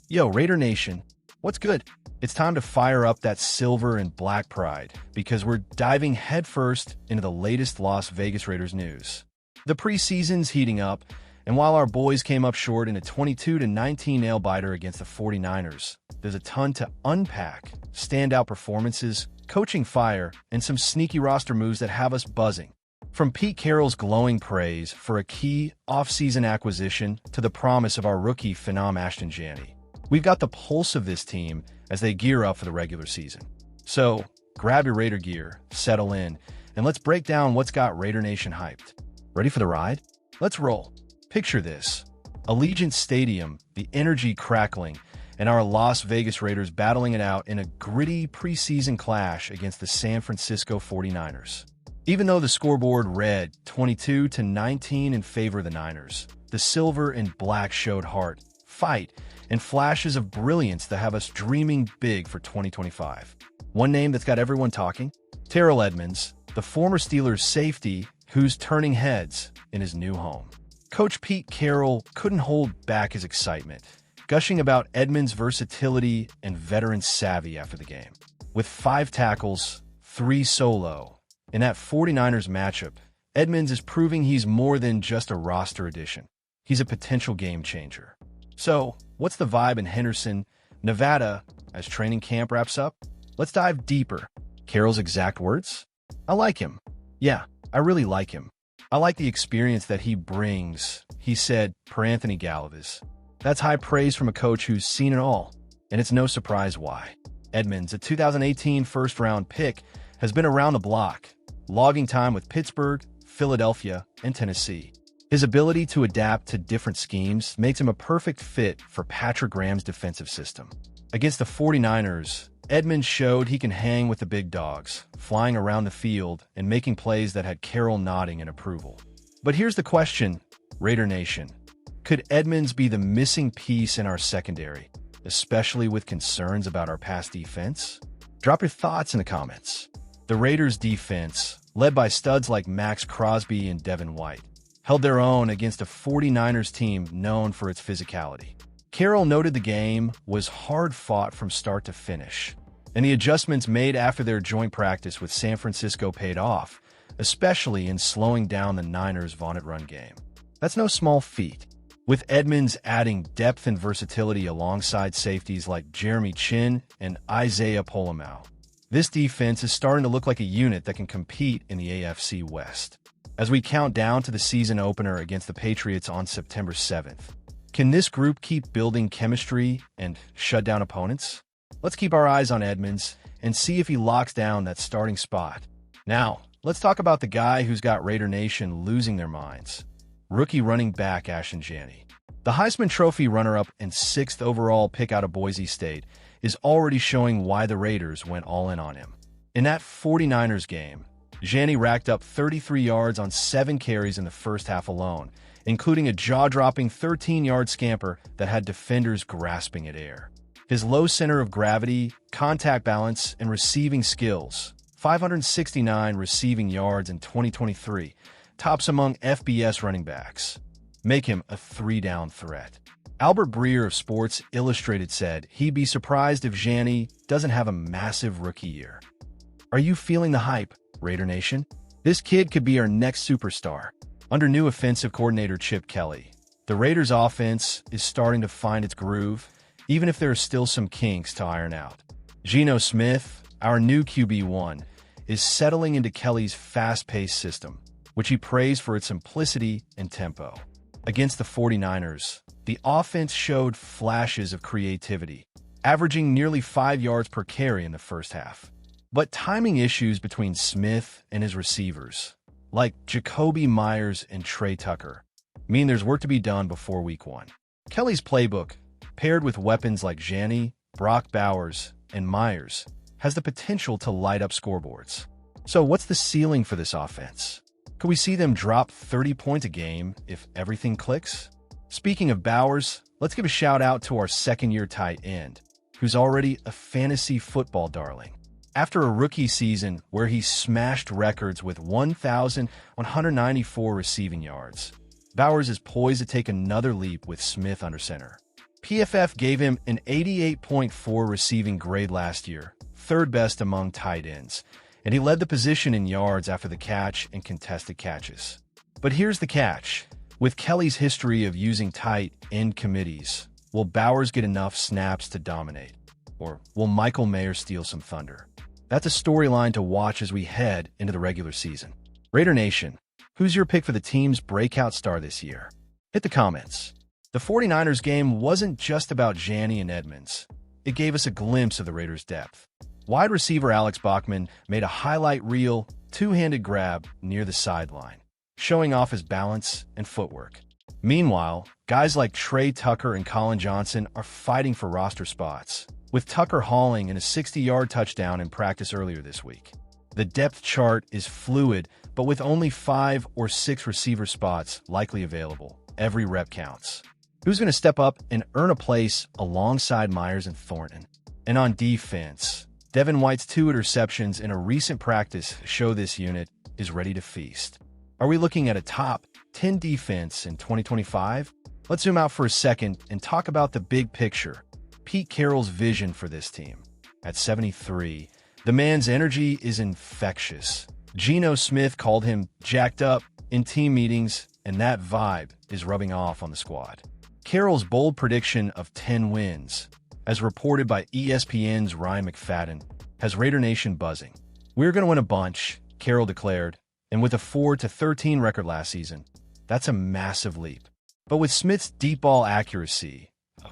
Yo, Raider Nation, what's good? It's time to fire up that silver and black pride because we're diving headfirst into the latest Las Vegas Raiders news. The preseason's heating up, and while our boys came up short in a 22-19 nail-biter against the 49ers, there's a ton to unpack: standout performances, coaching fire, and some sneaky roster moves that have us buzzing. From Pete Carroll's glowing praise for a key offseason acquisition to the promise of our rookie phenom Ashton Janney, we've got the pulse of this team as they gear up for the regular season. So, grab your Raider gear, settle in, and let's break down what's got Raider Nation hyped. Ready for the ride? Let's roll. Picture this: Allegiant Stadium, the energy crackling, and our Las Vegas Raiders battling it out in a gritty preseason clash against the San Francisco 49ers. Even though the scoreboard read 22-19 in favor of the Niners, the silver and black showed heart, fight, and flashes of brilliance that have us dreaming big for 2025. One name that's got everyone talking? Terrell Edmonds, the former Steelers safety who's turning heads in his new home. Coach Pete Carroll couldn't hold back his excitement, gushing about Edmonds' versatility and veteran savvy after the game. With 5 tackles, 3 solo, in that 49ers matchup, Edmonds is proving he's more than just a roster addition. He's a potential game changer. So, what's the vibe in Henderson, Nevada, as training camp wraps up? Let's dive deeper. Carroll's exact words? I like him. Yeah, I really like him. I like the experience that he brings, he said per Anthony Gallivis. That's high praise from a coach who's seen it all, and it's no surprise why. Edmonds, a 2018 first-round pick, has been around the block, logging time with Pittsburgh, Philadelphia, and Tennessee. His ability to adapt to different schemes makes him a perfect fit for Patrick Graham's defensive system. Against the 49ers, Edmonds showed he can hang with the big dogs, flying around the field and making plays that had Carroll nodding in approval. But here's the question, Raider Nation. Could Edmonds be the missing piece in our secondary, especially with concerns about our pass defense? Drop your thoughts in the comments. The Raiders' defense, led by studs like Max Crosby and Devin White, held their own against a 49ers team known for its physicality. Carroll noted the game was hard-fought from start to finish, and the adjustments made after their joint practice with San Francisco paid off, especially in slowing down the Niners' vaunted run game. That's no small feat. With Edmonds adding depth and versatility alongside safeties like Jeremy Chin and Isaiah Polamau, this defense is starting to look like a unit that can compete in the AFC West. As we count down to the season opener against the Patriots on September 7th, can this group keep building chemistry and shut down opponents? Let's keep our eyes on Edmonds and see if he locks down that starting spot. Now, let's talk about the guy who's got Raider Nation losing their minds: rookie running back Ashton Janney. The Heisman Trophy runner-up and 6th overall pick out of Boise State is already showing why the Raiders went all in on him. In that 49ers game, Janney racked up 33 yards on 7 carries in the first half alone, including a jaw-dropping 13-yard scamper that had defenders grasping at air. His low center of gravity, contact balance, and receiving skills, 569 receiving yards in 2023, tops among FBS running backs, make him a 3-down threat. Albert Breer of Sports Illustrated said he'd be surprised if Janney doesn't have a massive rookie year. Are you feeling the hype, Raider Nation? This kid could be our next superstar. Under new offensive coordinator Chip Kelly, the Raiders' offense is starting to find its groove, even if there are still some kinks to iron out. Geno Smith, our new QB1, is settling into Kelly's fast-paced system, which he praised for its simplicity and tempo. Against the 49ers, the offense showed flashes of creativity, averaging nearly 5 yards per carry in the first half. But timing issues between Smith and his receivers, like Jacoby Myers and Trey Tucker, mean there's work to be done before Week 1. Kelly's playbook, paired with weapons like Janney, Brock Bowers, and Myers, has the potential to light up scoreboards. So what's the ceiling for this offense? Could we see them drop 30 points a game if everything clicks? Speaking of Bowers, let's give a shout out to our second-year tight end, who's already a fantasy football darling. After a rookie season where he smashed records with 1,194 receiving yards, Bowers is poised to take another leap with Smith under center. PFF gave him an 88.4 receiving grade last year, third best among tight ends, and he led the position in yards after the catch and contested catches. But here's the catch. With Kelly's history of using tight end committees, will Bowers get enough snaps to dominate? Or will Michael Mayer steal some thunder? That's a storyline to watch as we head into the regular season. Raider Nation, who's your pick for the team's breakout star this year? Hit the comments. The 49ers game wasn't just about Janney and Edmonds. It gave us a glimpse of the Raiders' depth. Wide receiver Alex Bachman made a highlight reel, two-handed grab near the sideline, showing off his balance and footwork. Meanwhile, guys like Trey Tucker and Colin Johnson are fighting for roster spots, with Tucker hauling in a 60-yard touchdown in practice earlier this week. The depth chart is fluid, but with only 5 or 6 receiver spots likely available, every rep counts. Who's going to step up and earn a place alongside Myers and Thornton? And on defense, Devin White's 2 interceptions in a recent practice show this unit is ready to feast. Are we looking at a top 10 defense in 2025? Let's zoom out for a second and talk about the big picture. Pete Carroll's vision for this team. At 73, the man's energy is infectious. Geno Smith called him jacked up in team meetings, and that vibe is rubbing off on the squad. Carroll's bold prediction of 10 wins, as reported by ESPN's Ryan McFadden, has Raider Nation buzzing. "We're going to win a bunch," Carroll declared, and with a 4-13 record last season, that's a massive leap. But with Smith's deep ball accuracy,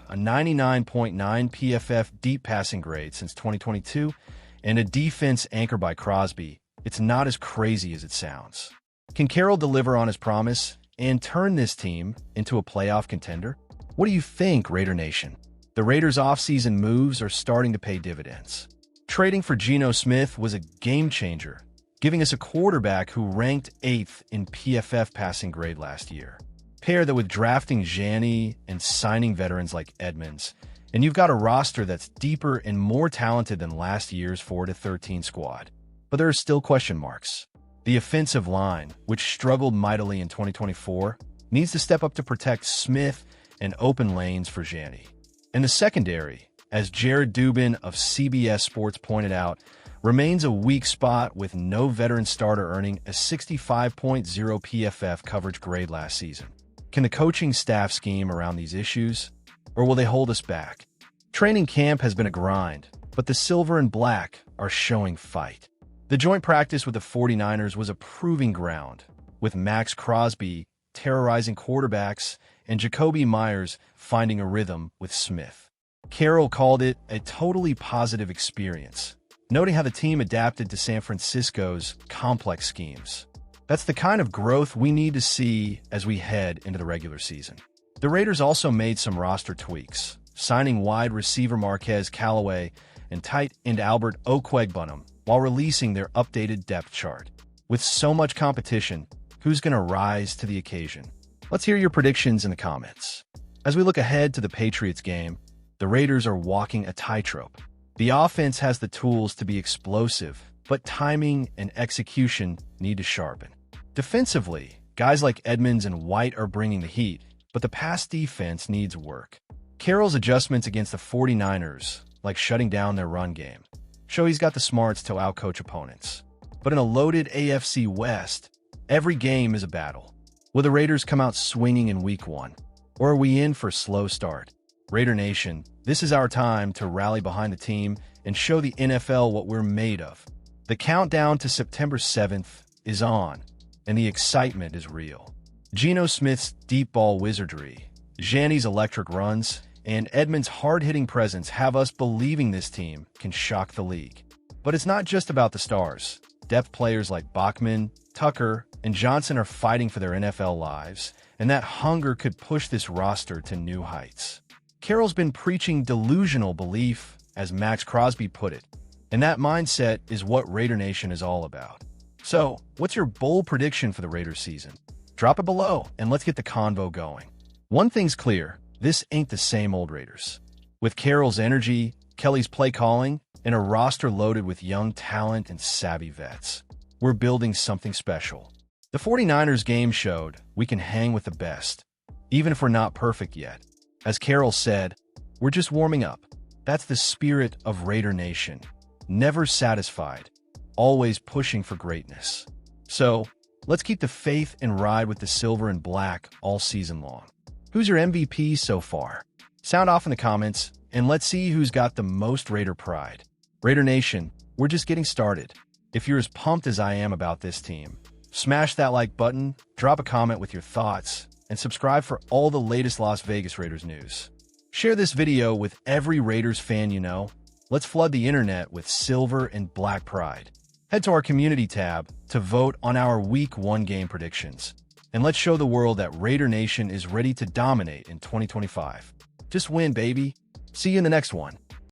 a 99.9 PFF deep passing grade since 2022, and a defense anchored by Crosby, it's not as crazy as it sounds. Can Carroll deliver on his promise and turn this team into a playoff contender? What do you think, Raider Nation? The Raiders' offseason moves are starting to pay dividends. Trading for Geno Smith was a game-changer, giving us a quarterback who ranked 8th in PFF passing grade last year. Pair that with drafting Janney and signing veterans like Edmonds, and you've got a roster that's deeper and more talented than last year's 4-13 squad. But there are still question marks. The offensive line, which struggled mightily in 2024, needs to step up to protect Smith and open lanes for Janney. And the secondary, as Jared Dubin of CBS Sports pointed out, remains a weak spot with no veteran starter earning a 65.0 PFF coverage grade last season. Can the coaching staff scheme around these issues, or will they hold us back? Training camp has been a grind, but the silver and black are showing fight. The joint practice with the 49ers was a proving ground, with Max Crosby terrorizing quarterbacks and Jacoby Myers finding a rhythm with Smith. Carroll called it a totally positive experience, noting how the team adapted to San Francisco's complex schemes. That's the kind of growth we need to see as we head into the regular season. The Raiders also made some roster tweaks, signing wide receiver Marquez Callaway and tight end Albert Okwuegbunam while releasing their updated depth chart. With so much competition, who's going to rise to the occasion? Let's hear your predictions in the comments. As we look ahead to the Patriots game, the Raiders are walking a tightrope. The offense has the tools to be explosive, but timing and execution need to sharpen. Defensively, guys like Edmonds and White are bringing the heat, but the pass defense needs work. Carroll's adjustments against the 49ers, like shutting down their run game, show he's got the smarts to outcoach opponents. But in a loaded AFC West, every game is a battle. Will the Raiders come out swinging in Week 1? Or are we in for a slow start? Raider Nation, this is our time to rally behind the team and show the NFL what we're made of. The countdown to September 7th is on, and the excitement is real. Geno Smith's deep ball wizardry, Janney's electric runs, and Edmonds' hard-hitting presence have us believing this team can shock the league. But it's not just about the stars. Depth players like Bachman, Tucker, and Johnson are fighting for their NFL lives, and that hunger could push this roster to new heights. Carroll's been preaching delusional belief, as Max Crosby put it, and that mindset is what Raider Nation is all about. So, what's your bold prediction for the Raiders season? Drop it below, and let's get the convo going. One thing's clear, this ain't the same old Raiders. With Carroll's energy, Kelly's play calling, and a roster loaded with young talent and savvy vets, we're building something special. The 49ers game showed we can hang with the best, even if we're not perfect yet. As Carroll said, we're just warming up. That's the spirit of Raider Nation. Never satisfied, always pushing for greatness. So, let's keep the faith and ride with the silver and black all season long. Who's your MVP so far? Sound off in the comments, and let's see who's got the most Raider pride. Raider Nation, we're just getting started. If you're as pumped as I am about this team, smash that like button, drop a comment with your thoughts, and subscribe for all the latest Las Vegas Raiders news. Share this video with every Raiders fan you know. Let's flood the internet with silver and black pride. Head to our community tab to vote on our Week 1 game predictions. And let's show the world that Raider Nation is ready to dominate in 2025. Just win, baby. See you in the next one.